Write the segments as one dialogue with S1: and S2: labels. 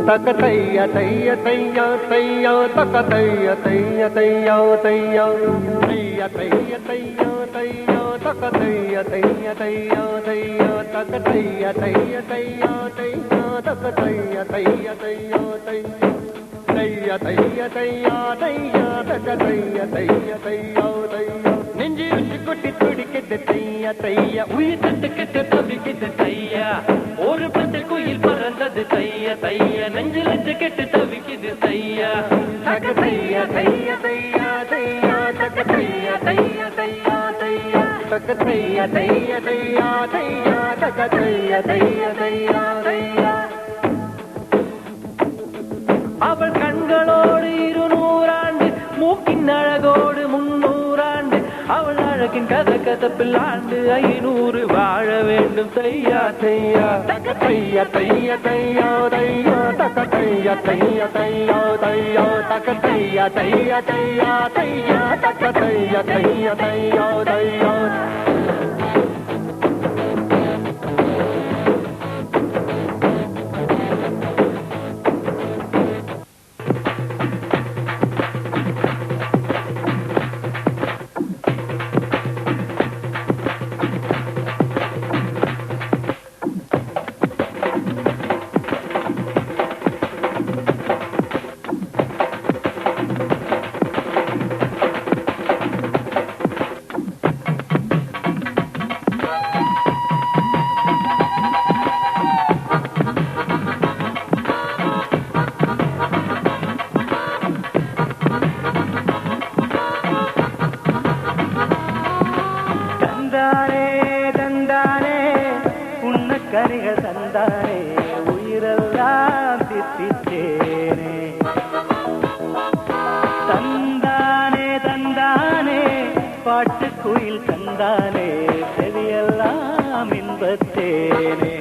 S1: தக தைய தைய தையா தையா தக தைய தைய தையா தையா தைய தைய தையா தையா தக தைய தைய தையா தையா தக தைய தைய தையா தையா தக தைய தைய தையா தையா தைய தைய தையா தையா தக தைய தைய தையா தையா நெஞ்சு உச்சி கொட்டி துடிக்குது தையா தையா உயிர் தட்டு கெட்டு தவிக்குது தையா ஒரு பத்து குயில் பறந்தது தையா தையா நெஞ்சில் கெட்டு தவிக்குது தையா தக தையா தையா தையா தையா தக தையா தையா தையா தையா தக தையா தையா தையா தையா தக தையா தையா தையா தையா அவள் கண்களோடு 200 ஆண்டு மூக்கின் அழகோடு 300 ஆண்டு அவள் அழகின் கதப்பில் ஆண்டு 500 வாழ வேண்டும் தையா தையா தக தையா தையா தையா தையா தக தையா தையா தையா தையா தக தையா தையா தையா தையா தக தையா தையா தையா தையா கனிகள் தந்தானே உயிரெல்லாம் தித்தித்தேனே தந்தானே தந்தானே பாட்டுக்குயில் தந்தானே செவியெல்லாம் இன்பத்தேனே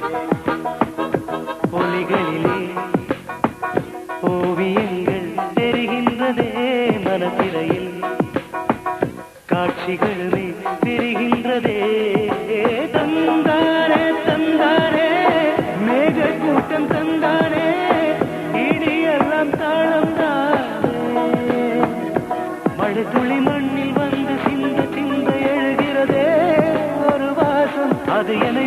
S1: ஒலிகளிலே ஓவியங்கள் தெரிகின்றதே மனத்திரையில் காட்சிகளுமே தெரிகின்றதே தந்தானே தந்தானே மேக கூட்டம் தந்தானே இடியெல்லாம் தாளம் தானே மழை துளி மண்ணில் வந்து சிந்த சிந்த எழுகிறதே ஒரு வாசம் அது என்னை